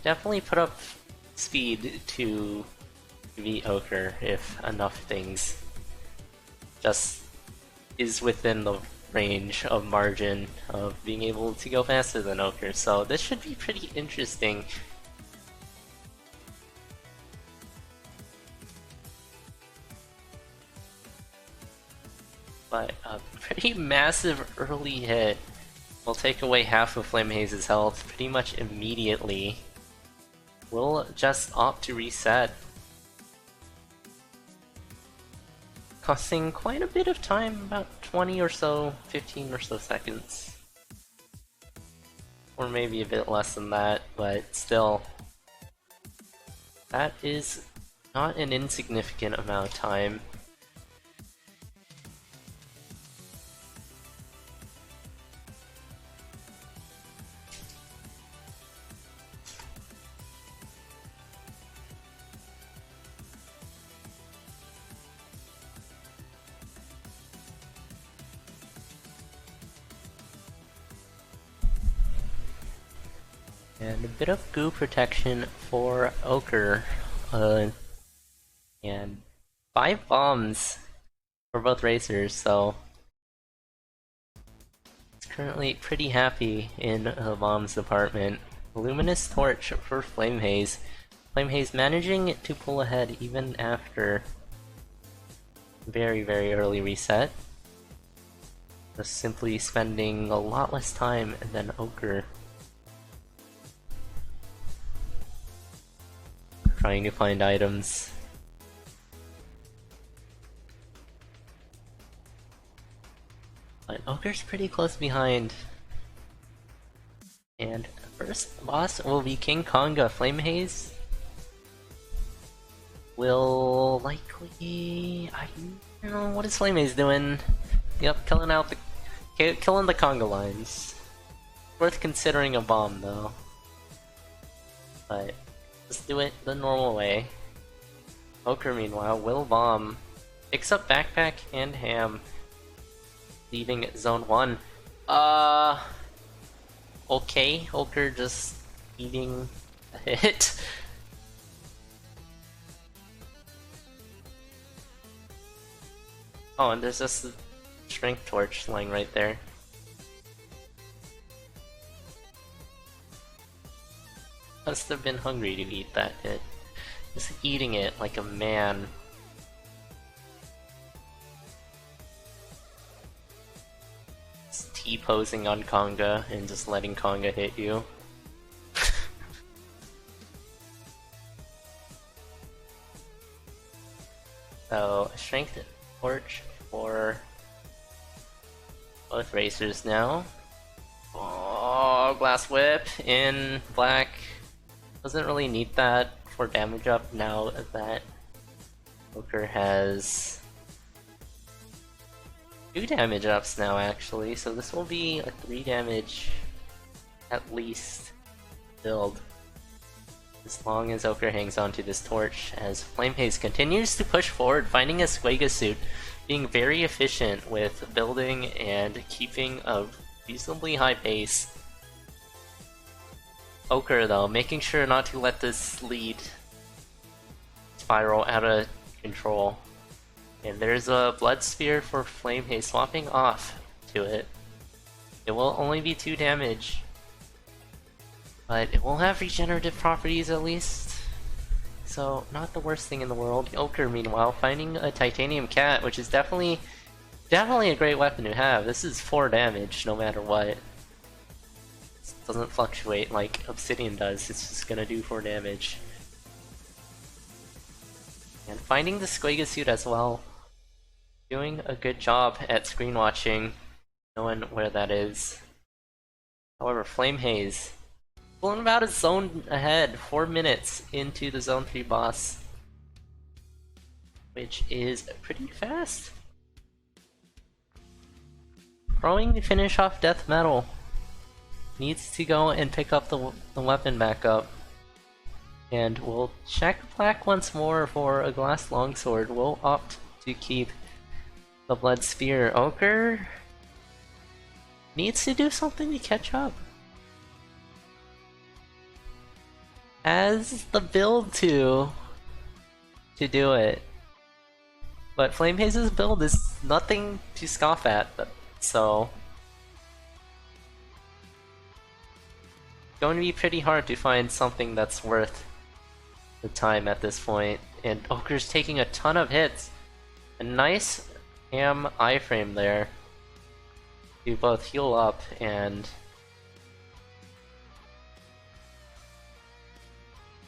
definitely put up speed to beat Ochre if enough things just is within the range of margin of being able to go faster than Ochre. So this should be pretty interesting. But a pretty massive early hit will take away half of flamehaze's health pretty much immediately. We'll just opt to reset, costing quite a bit of time, about 20 or so, 15 or so seconds. Or maybe a bit less than that, but still, that is not an insignificant amount of time. And a bit of goo protection for Ochre, and 5 bombs for both racers, so it's currently pretty happy in the bombs department. Luminous Torch for Flamehaze. Flamehaze managing to pull ahead even after very early reset. Just simply spending a lot less time than Ochre. Trying to find items. But Ochre's pretty close behind. And first boss will be King Konga. Flamehaze will likely... I don't know, what is Flamehaze doing? Yep, killing the Konga lines. Worth considering a bomb though. But let's do it the normal way. Ochre, meanwhile, will bomb. Picks up backpack and ham, leaving zone 1. Okay, Ochre just eating a hit. Oh, and there's just a strength torch lying right there. Must have been hungry to eat that hit. Just eating it like a man. Just T-posing on Konga and just letting Konga hit you. So, strength torch for both racers now. Oh, glass whip in black. Doesn't really need that for damage up now that Ochre has 2 damage ups now actually, so this will be a 3 damage at least build. As long as Ochre hangs on to this torch, as Flamehaze continues to push forward, finding a Squega suit, being very efficient with building and keeping a reasonably high pace. Ochre though, making sure not to let this lead spiral out of control. And there's a Blood Sphere for Flamehaze, swapping off to it. It will only be 2 damage, but it will have regenerative properties at least. So, not the worst thing in the world. Ochre, meanwhile, finding a Titanium Cat, which is definitely a great weapon to have. This is 4 damage no matter what. Doesn't fluctuate like Obsidian does, it's just gonna do 4 damage. And finding the Squega suit as well. Doing a good job at screen watching, knowing where that is. However, Flamehaze pulling about a zone ahead, 4 minutes into the zone 3 boss, which is pretty fast. Throwing to finish off Death Metal. Needs to go and pick up the weapon back up. And we'll check black once more for a glass longsword. We'll opt to keep the Blood Sphere. Ochre needs to do something to catch up. has the build to do it. But Flamehaze's build is nothing to scoff at, so going to be pretty hard to find something that's worth the time at this point. And Ocre's taking a ton of hits. A nice ham iframe there to both heal up and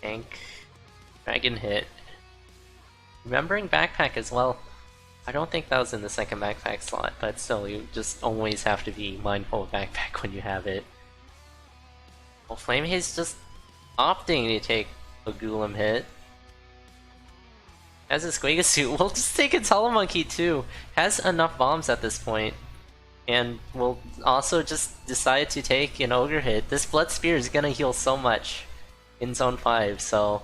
tank dragon hit. Remembering backpack as well. I don't think that was in the second backpack slot, but still, you just always have to be mindful of backpack when you have it. Well, Flamehaze just opting to take a Golem hit. Has a Squigga suit. We'll just take a Telemonkey too. Has enough bombs at this point. And we'll also just decide to take an Ogre hit. This Blood Spear is gonna heal so much in Zone 5, so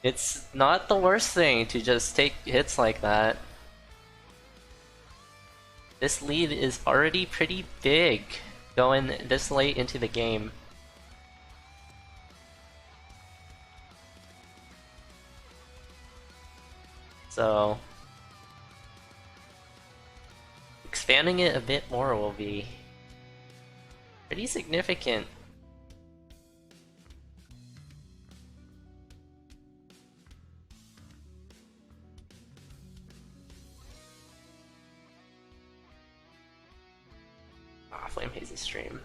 it's not the worst thing to just take hits like that. This lead is already pretty big going this late into the game. So expanding it a bit more will be pretty significant. Flamehaze's stream.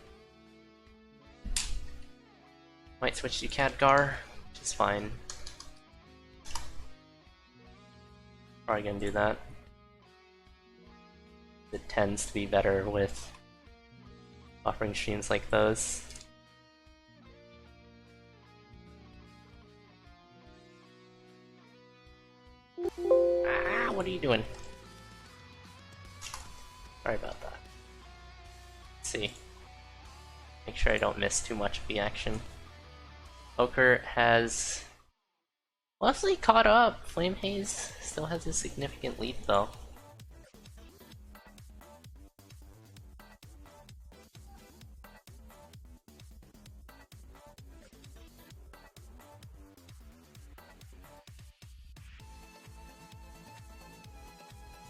Might switch to CADGAR, which is fine. Probably gonna do that. It tends to be better with offering streams like those. Ah, what are you doing? Sorry about that. Let's see. Make sure I don't miss too much of the action. Ocre has mostly caught up. Flamehaze still has a significant lead though.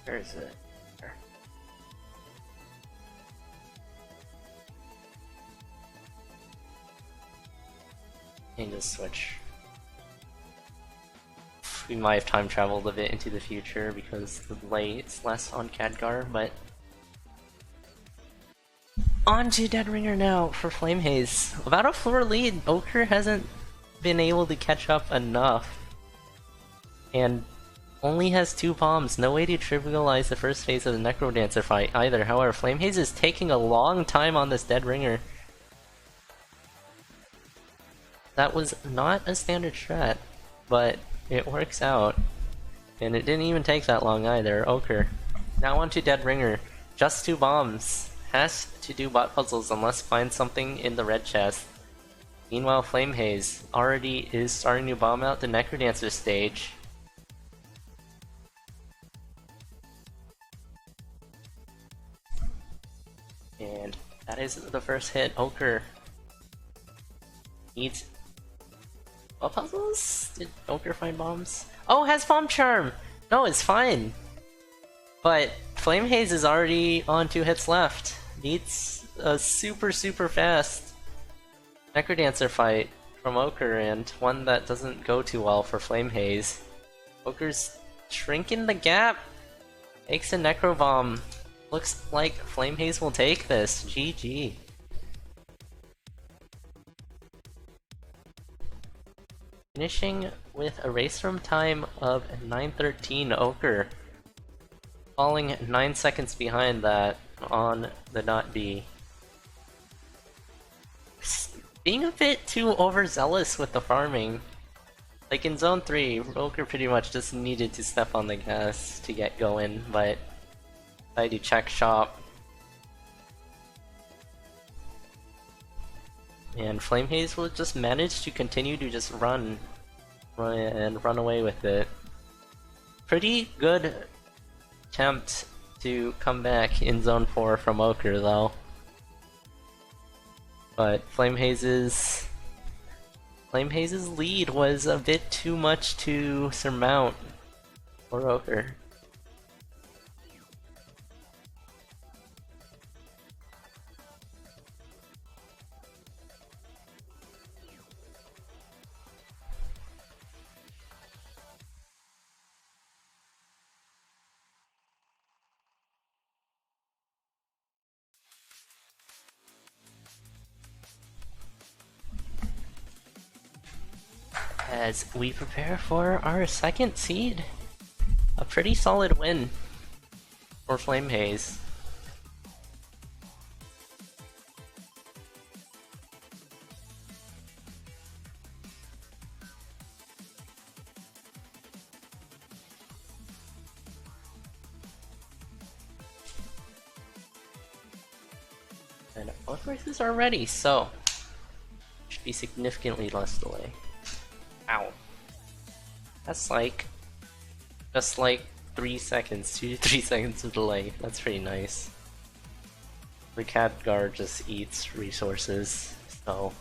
Where is it? There. And just switch. We might have time traveled a bit into the future because the delay is less on CADGAR, but on to Dead Ringer now for Flamehaze. About a floor lead. Ocre hasn't been able to catch up enough, and only has 2 bombs. No way to trivialize the first phase of the Necrodancer fight either. However, Flamehaze is taking a long time on this Dead Ringer. That was not a standard strat, but it works out. And it didn't even take that long either. Ocre. Now on to Dead Ringer. Just 2 bombs. Has to do bot puzzles unless finds something in the red chest. Meanwhile, Flamehaze already is starting to bomb out the Necrodancer stage. And that is the first hit. Ocre needs... what puzzles? Did Ocre find bombs? Oh, has Bomb Charm! No, it's fine. But Flamehaze is already on 2 hits left. Needs a super fast Necrodancer fight from Ocre, and one that doesn't go too well for Flamehaze. Ocre's shrinking the gap. Takes a Necro Bomb. Looks like Flamehaze will take this. GG. Finishing with a race room time of 9:13, Ocre falling 9 seconds behind that on the Not B. Being a bit too overzealous with the farming. Like in Zone 3, Ocre pretty much just needed to step on the gas to get going, but I do check shop. And Flamehaze will just manage to continue to just run away with it. Pretty good attempt to come back in Zone 4 from Ocre though. But Flamehaze's Flamehaze's lead was a bit too much to surmount for Ocre. As we prepare for our second seed, a pretty solid win for Flamehaze. And both races are ready, so should be significantly less delay. Ow. That's like just like 3 seconds, 2 to 3 seconds of delay. That's pretty nice. The Khadgar just eats resources, so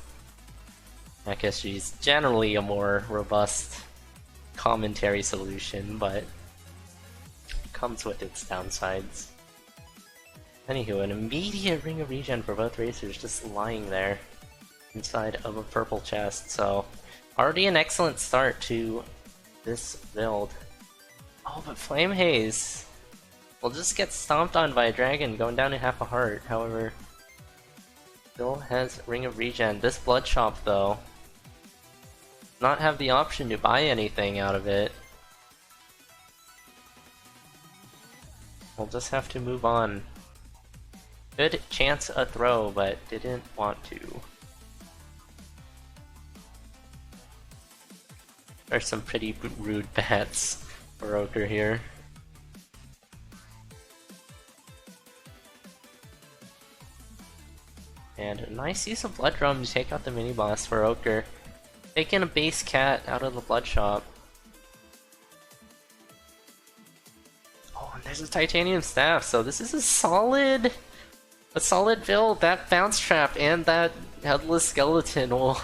I guess she's generally a more robust commentary solution, but it comes with its downsides. Anywho, an immediate ring of regen for both racers just lying there inside of a purple chest, so already an excellent start to this build. Oh, but Flamehaze will just get stomped on by a dragon, going down to half a heart. However, still has Ring of Regen. This Blood Shop, though, not have the option to buy anything out of it. We'll just have to move on. Good chance a throw, but didn't want to. There's some pretty rude bats for Ocre here. And a nice use of Blood Drum to take out the mini-boss for Ocre. Taking a base cat out of the Blood Shop. Oh, and there's a Titanium Staff, so this is a solid build. That Bounce Trap and that Headless Skeleton will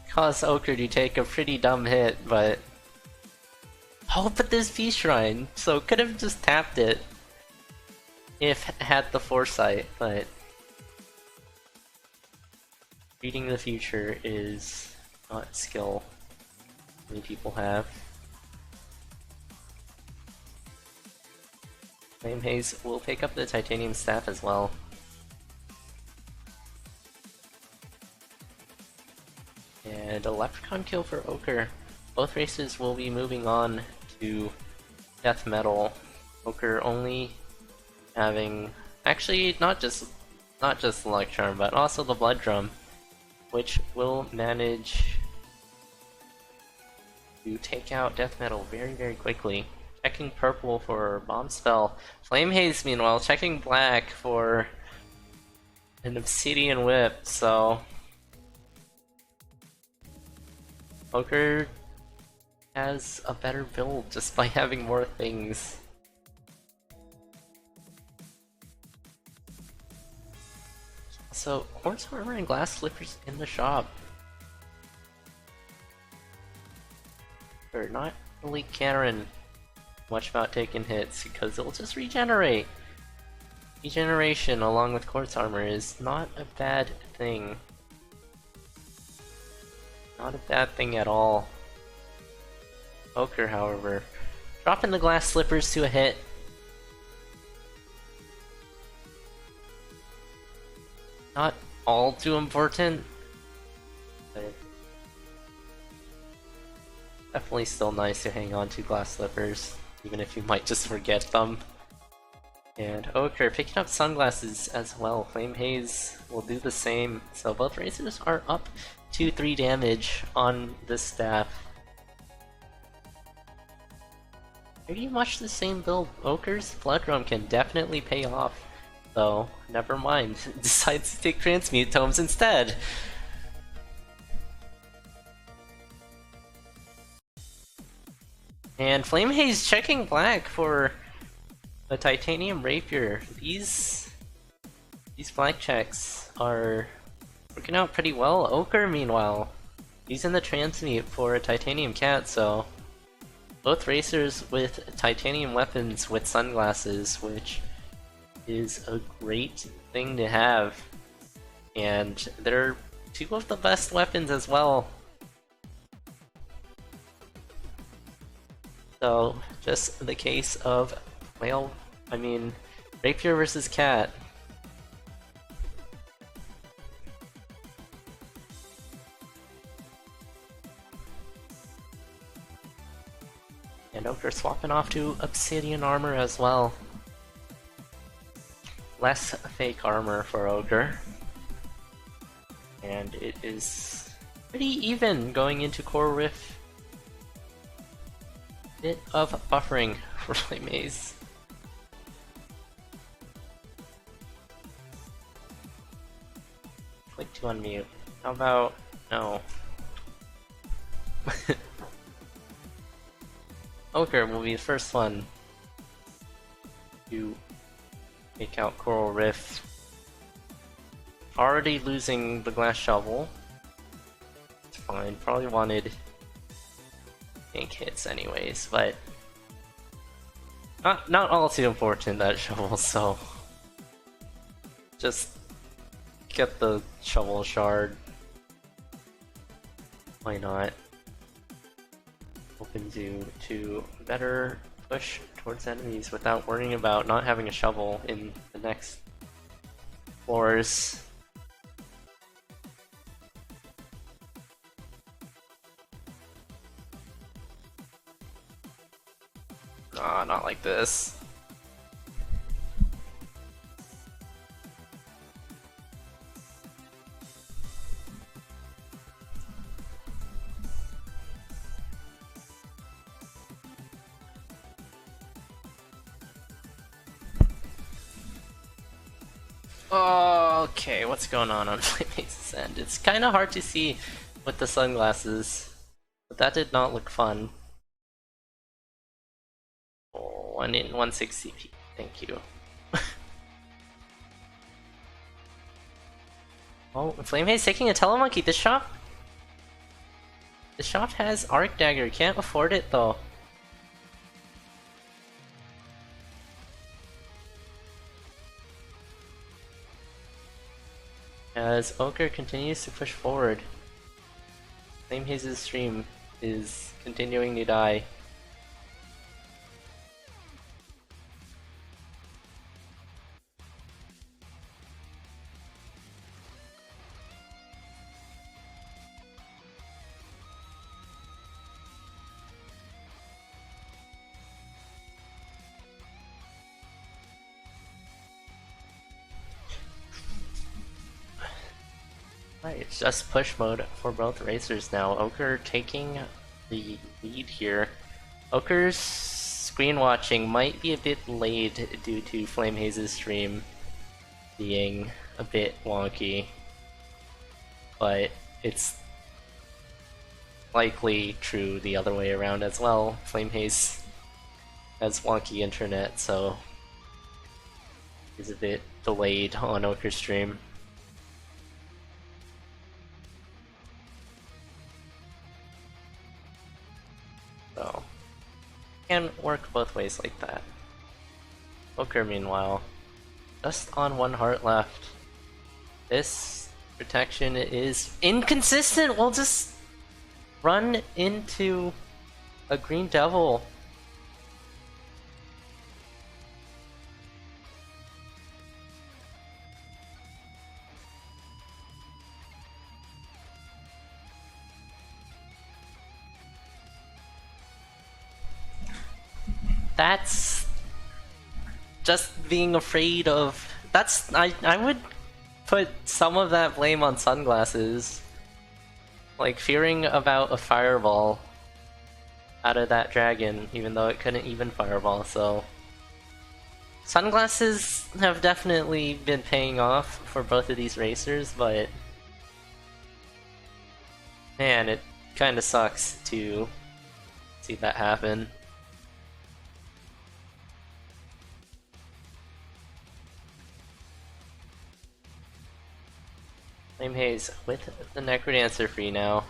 cause Ocre to take a pretty dumb hit, but... Oh, but this V-Shrine, so could have just tapped it if had the foresight, but... Reading the future is not a skill many people have. Flamehaze will pick up the Titanium Staff as well. And a Leprechaun kill for Ocre. Both races will be moving on to Death Metal. Ocre only having... Actually, not just the Luck Charm, but also the Blood Drum, which will manage to take out Death Metal very, very quickly. Checking purple for Bomb Spell. Flamehaze, meanwhile, checking black for an Obsidian Whip, so... Ocre has a better build just by having more things. So, Quartz Armor and Glass Slippers in the shop. They're not really caring much about taking hits because it'll just regenerate. Regeneration along with Quartz Armor is not a bad thing. Not a bad thing at all. Ocre, however, dropping the Glass Slippers to a hit. Not all too important, but definitely still nice to hang on to Glass Slippers, even if you might just forget them. And Ocre picking up sunglasses as well. Flamehaze will do the same, so both racers are up to 3 damage on this staff. Pretty much the same build. Ocre's Blood Drum can definitely pay off, though. Never mind. Decides to take Transmute Tomes instead. And Flamehaze checking black for a Titanium Rapier. These black checks are working out pretty well. Ocre, meanwhile, using the transmute for a titanium cat, so both racers with titanium weapons with sunglasses, which is a great thing to have. And they're two of the best weapons as well. So, just the case of rapier versus cat. And Ocre swapping off to obsidian armor as well. Less fake armor for Ocre. And it is pretty even going into Core Rift. Bit of buffering for flamehaze. Click to unmute. How about no? Ocre will be the first one to take out Coral Rift. Already losing the glass shovel. It's fine. Probably wanted tank hits anyways, but not all too important, that shovel, so just get the shovel shard. Why not? Opens you to better push towards enemies without worrying about not having a shovel in the next floors. Ah, not like this. Okay, what's going on Flamehaze's end? It's kind of hard to see with the sunglasses, but that did not look fun. 160 CP, thank you. Oh, Flamehaze taking a telemonkey. This shop has arc dagger. Can't afford it though. As Ocre continues to push forward, Flamehaze's stream is continuing to die. Right, it's just push mode for both racers now. Ocre taking the lead here. Ocre's screen watching might be a bit delayed due to Flamehaze's stream being a bit wonky, but it's likely true the other way around as well. Flamehaze has wonky internet, so he's a bit delayed on Ocre's stream. So, can work both ways like that. Ocre, meanwhile, just on one heart left. This protection is inconsistent! We'll just run into a green devil. That's just being afraid of. I would put some of that blame on sunglasses. Like fearing about a fireball out of that dragon, even though it couldn't even fireball, so. Sunglasses have definitely been paying off for both of these racers, but man, it kinda sucks to see that happen. Flamehaze with the Necrodancer free now.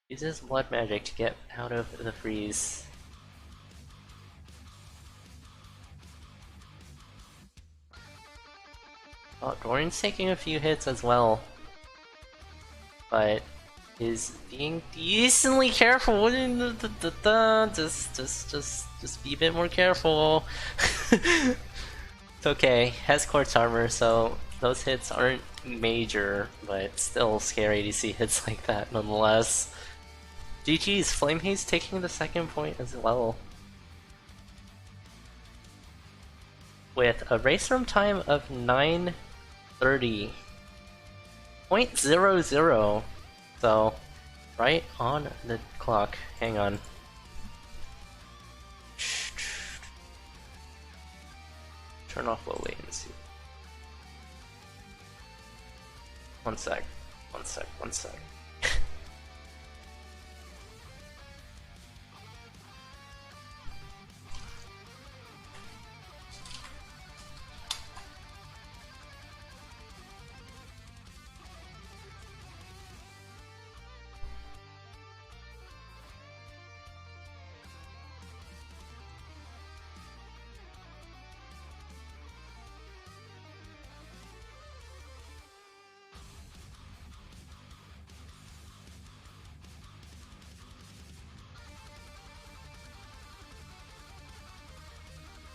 Uses blood magic to get out of the freeze. Oh, Doran's taking a few hits as well, but is being decently careful. Just be a bit more careful. It's okay. Has quartz armor, so those hits aren't major, but still scary to see hits like that nonetheless. GG's, Flamehaze taking the second point as well. With a race room time of 9:30.00. So, right on the clock. Hang on. Turn off low latency. One sec.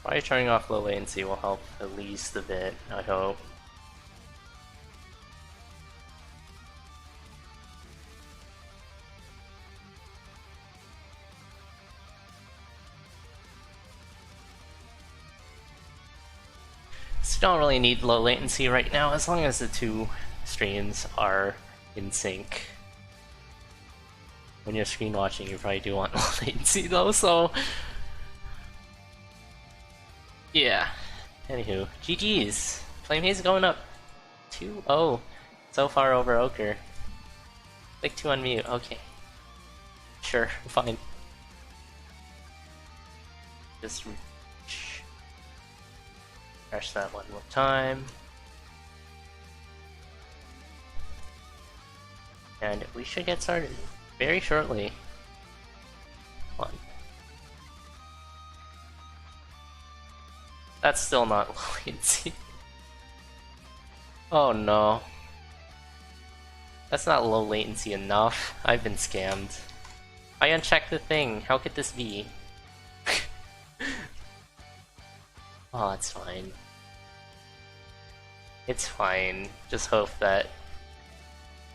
Probably turning off low latency will help at least a bit, I hope. So don't really need low latency right now, as long as the two streams are in sync. When you're screen watching, you probably do want low latency though, so... yeah. Anywho, GG's. Flamehaze going up 2-0 so far over Ocre. Click to unmute, okay. Sure, fine. Just refresh that one more time. And we should get started very shortly. Come on. That's still not low latency. Oh no. That's not low latency enough. I've been scammed. I unchecked the thing. How could this be? Oh, it's fine. It's fine. Just hope that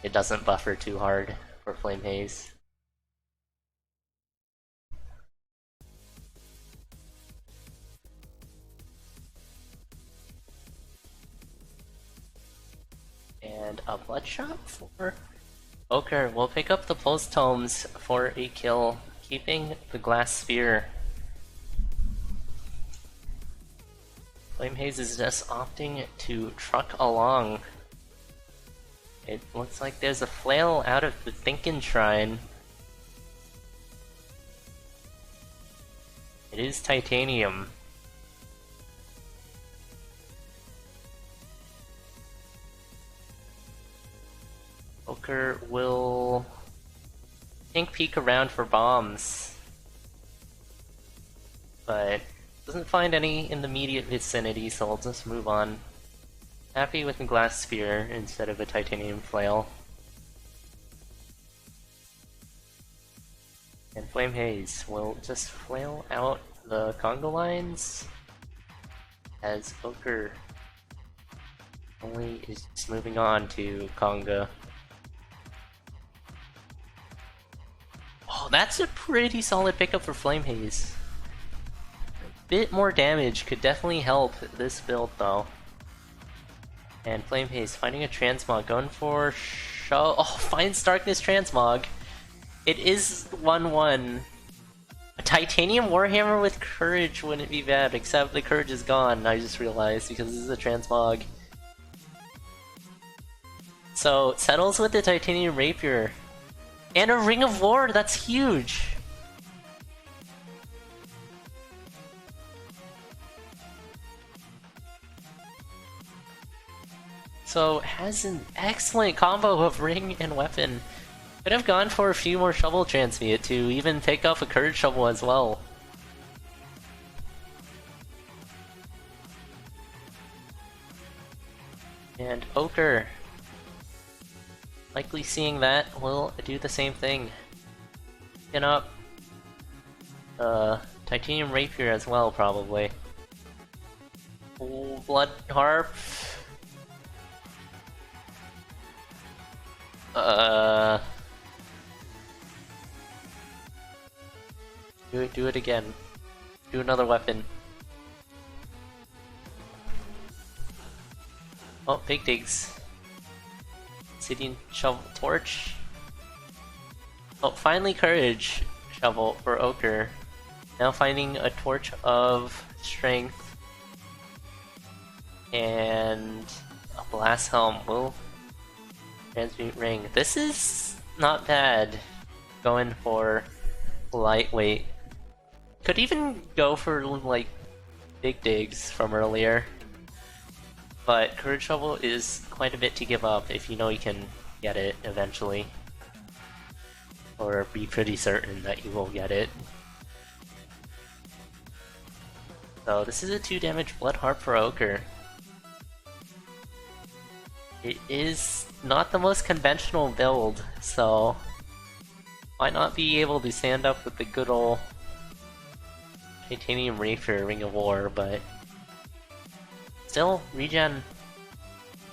it doesn't buffer too hard for Flamehaze. And a bloodshot for Ocre. We'll pick up the pulse tomes for a kill, keeping the glass sphere. Flamehaze is just opting to truck along. It looks like there's a flail out of the Thinkin' Shrine. It is titanium. Ocre will, I think, peek around for bombs, but doesn't find any in the immediate vicinity, so I'll just move on. Happy with a glass sphere instead of a titanium flail. And Flamehaze will just flail out the conga lines as Ocre only is just moving on to conga. Oh, that's a pretty solid pickup for Flamehaze. A bit more damage could definitely help this build though. And Flamehaze finding a transmog, going for show. Oh, finds Darkness transmog. It is 1-1. A titanium warhammer with courage wouldn't be bad, except the courage is gone, I just realized, because this is a transmog. So, settles with the titanium rapier. And a ring of ward, that's huge! So, has an excellent combo of ring and weapon. Could have gone for a few more shovel transmute to even pick up a Courage Shovel as well. And Ochre, likely seeing that, will do the same thing. Pin up Titanium Rapier as well, probably. Ooh, Blood Harp. Do it again. Do another weapon. Oh, Big Digs. Sitting Shovel Torch. Oh, finally Courage Shovel for Ochre. Now finding a Torch of Strength. And a Blast Helm will transmute Ring. This is not bad. Going for lightweight. Could even go for like Big Digs from earlier. But Courage Shovel is quite a bit to give up if you know you can get it eventually. Or be pretty certain that you will get it. So this is a 2 damage Blood Harp for Ochre. It is not the most conventional build, so might not be able to stand up with the good ol' Titanium Rapier Ring of War, but still, regen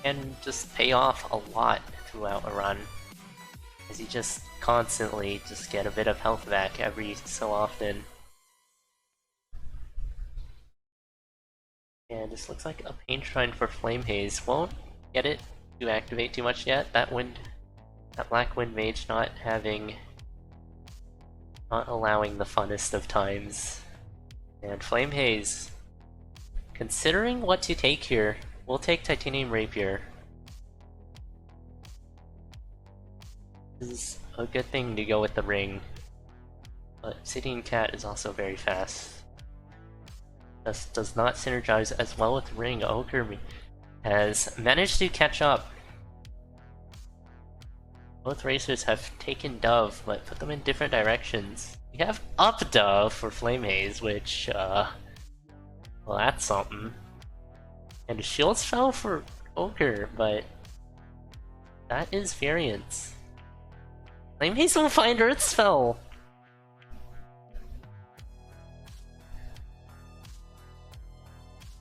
can just pay off a lot throughout a run, as you just constantly just get a bit of health back every so often. And this looks like a Pain Shrine for Flamehaze. Won't get it to activate too much yet. That Black Wind Mage not allowing the funnest of times. And Flamehaze, considering what to take here, we'll take Titanium Rapier. This is a good thing to go with the ring, but Sitting Cat is also very fast. This does not synergize as well with ring. Ochre has managed to catch up. Both racers have taken Dove, but put them in different directions. We have up Dove for Flamehaze, which, well, that's something. And Shields fell for Ochre, but that is variance. Flamehaze will find Earth Spell!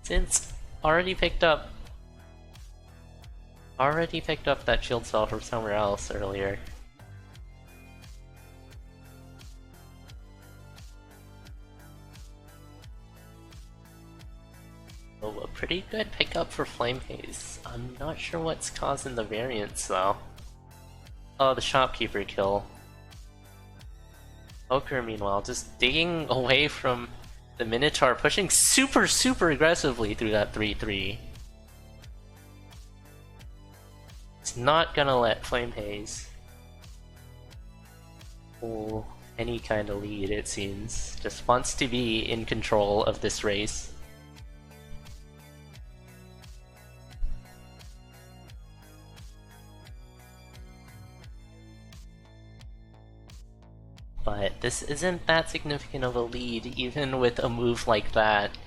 Since already picked up that shield spell from somewhere else earlier. Oh, a pretty good pickup for Flamehaze. I'm not sure what's causing the variance though. Oh, the shopkeeper kill. Ochre, meanwhile, just digging away from the Minotaur, pushing super aggressively through that 3-3. It's not gonna let Flamehaze pull any kind of lead, it seems. Just wants to be in control of this race. But this isn't that significant of a lead, even with a move like that.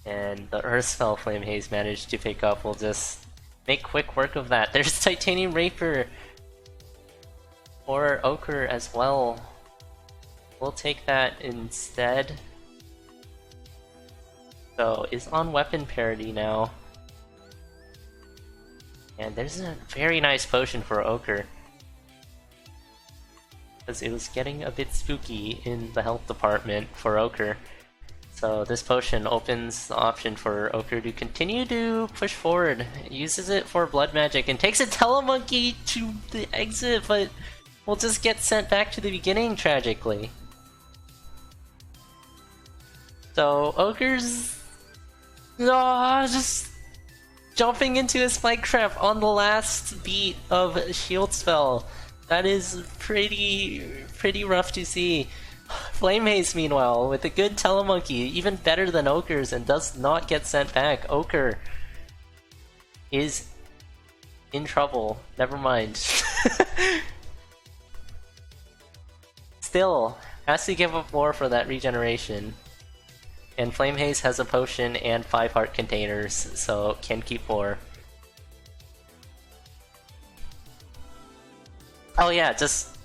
And the Earthspell Flamehaze managed to pick up will just make quick work of that. There's Titanium Rapier or Ochre as well. We'll take that instead. So is on weapon parity now. And there's a very nice potion for Ochre, because it was getting a bit spooky in the health department for Ochre. So this potion opens the option for Ochre to continue to push forward. It uses it for blood magic and takes a Telemonkey to the exit, but will just get sent back to the beginning tragically. So Ochre's just jumping into a spike trap on the last beat of Shield Spell. That is pretty rough to see. Flamehaze, meanwhile, with a good Telemonkey, even better than Ochre's, and does not get sent back. Ochre is in trouble. Never mind. Still, has to give up 4 for that regeneration. And Flamehaze has a potion and 5 heart containers, so can keep 4. Oh yeah, just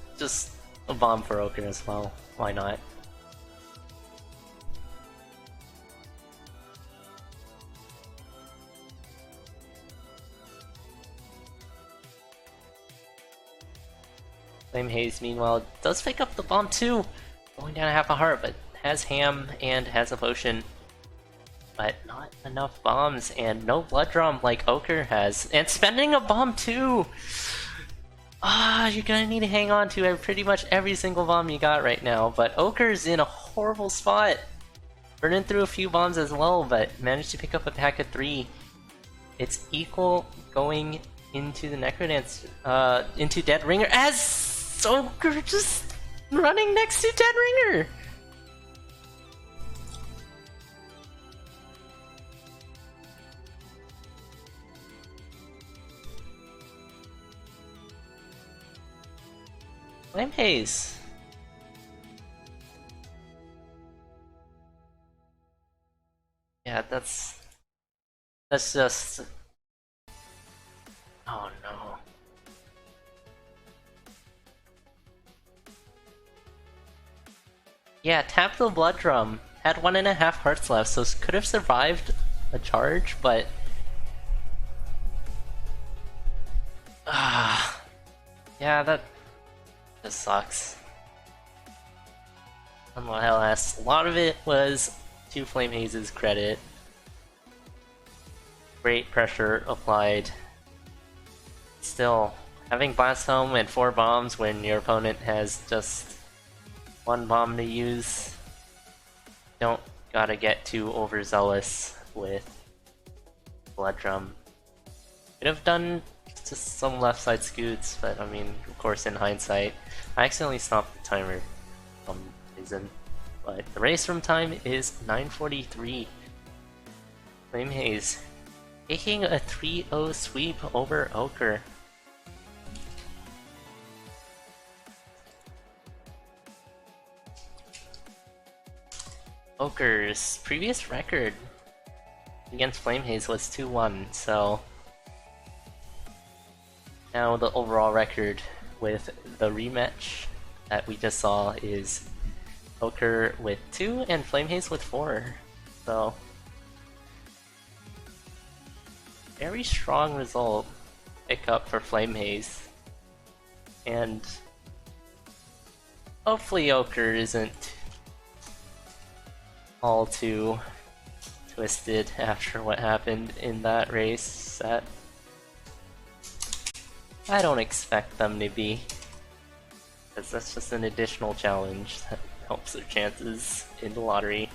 a bomb for Ocre as well. Why not? Flamehaze, meanwhile, does pick up the bomb too! Going down half a heart, but has ham and has a potion. But not enough bombs, and no blood drum like Ocre has. And spending a bomb too! You're gonna need to hang on to pretty much every single bomb you got right now, but Ocre's in a horrible spot! Burning through a few bombs as well, but managed to pick up a pack of 3. It's equal going into the Necrodance, into Dead Ringer, as Ocre just running next to Dead Ringer! Flamehaze. Yeah, that's just... Oh no. Yeah, tap the blood drum. Had 1.5 hearts left, so could have survived a charge, but... Yeah, that just sucks. Nonetheless, a lot of it was to Flamehaze's credit. Great pressure applied. Still, having Blast Home and 4 bombs when your opponent has just 1 bomb to use, don't gotta get too overzealous with Blood Drum. Could have done just some left side scoots, but I mean, of course, in hindsight, I accidentally stopped the timer for some reason. But the race from time is 9:43. Flamehaze taking a 3-0 sweep over Ocre. Ocre's previous record against Flamehaze was 2-1, so now the overall record with the rematch that we just saw is Ocre with 2 and Flamehaze with 4. So very strong result pick up for Flamehaze. And hopefully Ocre isn't all too twisted after what happened in that race. That I don't expect them to be, because that's just an additional challenge that helps their chances in the lottery.